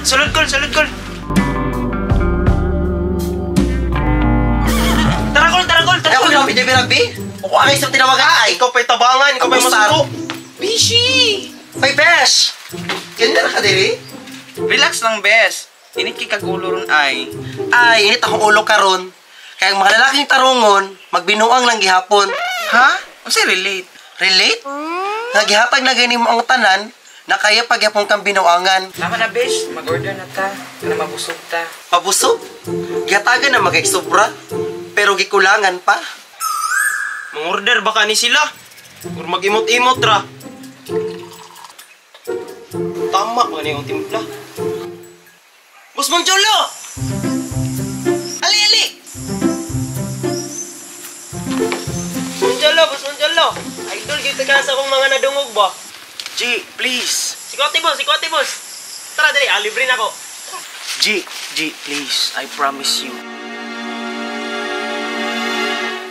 Sulod kol, sulod kol. Tara kol, tara kol, tara Ako kol. na binabi. Ako ang isang tinawagan. Ikaw pa'y tabangan, ikaw pa'y Ako, masuko. Bishi! May besh! Ganda na ka, diri? Relax lang, bes. Init kay kagulo ron ay. Ay, init akong ulo karon. Kaya ang mga lalaking tarungon, magbinuang lang gihapon. Ha? Kasi relate. Relate? Nga gihatag na gani mo ang tanan, na kaya pagyapon kang binuangan. Tama na, bes. Mag-order na ta. Na mabusog ta. Pabusog? Gihatagan na magkaisobra, pero gikulangan pa. Mang-order baka ni sila. Or mag-imot-imot ra. Tama ba niya yung timpla? Boss Mang Cholo! Ali, ali! Mang Cholo, Boss Mang Cholo! Idol, kita ka sa akong mga nadungog ba? G, please. Sikote, boss! Tara, dali, libre na ako. G, please. I promise you.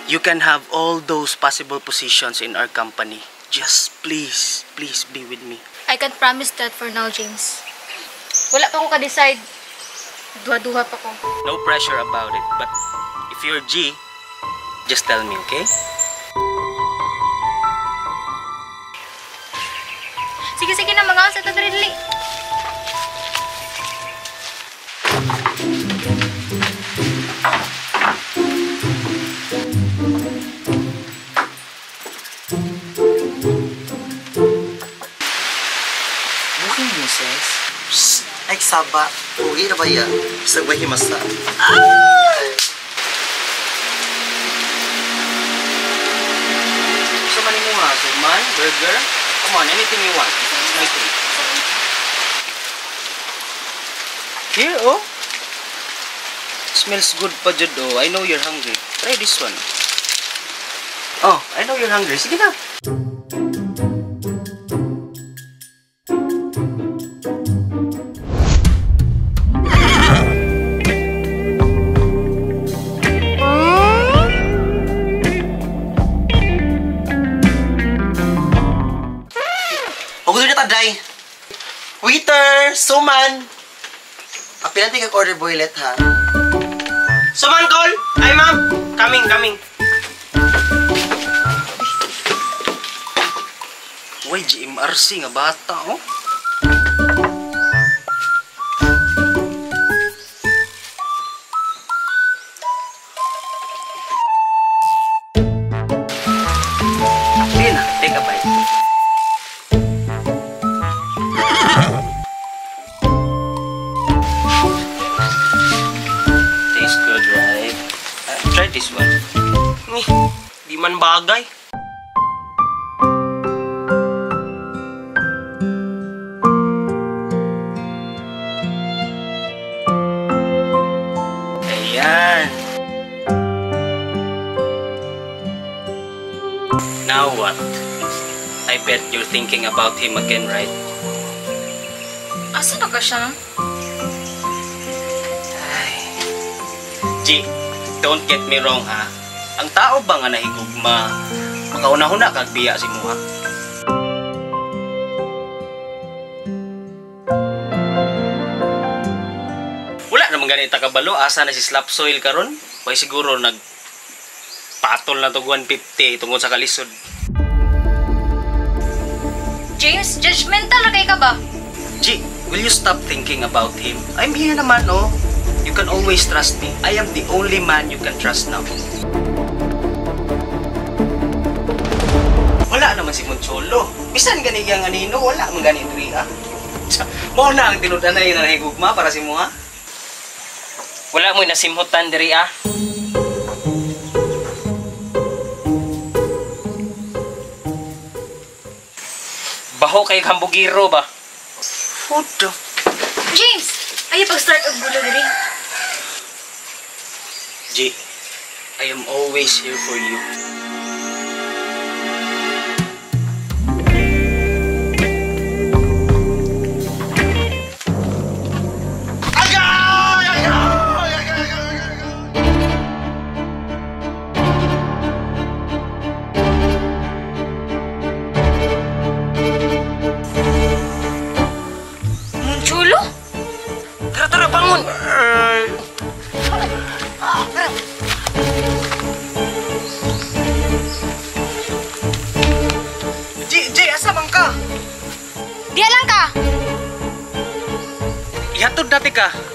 You can have all those possible positions in our company. Just please be with me. I can't promise that for now, James. Wala pa ko ka-decide. Duha-duha pa ko. No pressure about it. But if you're G, just tell me, okay? Sige na mga sa tadrili. Booking mo, sis? Psst! Ay, saba. Uwi na ba yan? Bisag ba himasa? Gusto man mo nga, suman, burger? Come on, anything you want. It's my treat. Here, oh. Smells good pa, Jud, oh. I know you're hungry. Try this one. Oh, I know you're hungry. Sige na. Huwag doon na taday. Waiter! Suman! Apilante kag order boylet, ha? Suman call! Ay, ma'am! Coming. Uy, GMRC nga bata, oh. Sige na, take a bite. Tastes good, right? Try this one. Di man bagay. Ayan. Now what? I bet you're thinking about him again, right? Asa na ka siya? G, don't get me wrong, ha? Ang tao ba nga nahigugma, makauna-huna kag biya si mo, ha? Wala naman ganita kabalo, asa na si Slap Soil karon? May siguro patol na to 150 tungkol sa kalisod. James, judgmental na kay ka ba? G, will you stop thinking about him? I'm here naman, oh. You can always trust me. I am the only man you can trust now. Wala naman si Moncholo. Bisan gani yang anino, wala man gani Dria. Mo na ang tinudanay na higugma para si mo, ha? Wala mo'y nasimhutan diri ah. Baho kay hambugiro ba? What the... James, ayaw pag-start og gulo diri. G, I am always here for you. ka.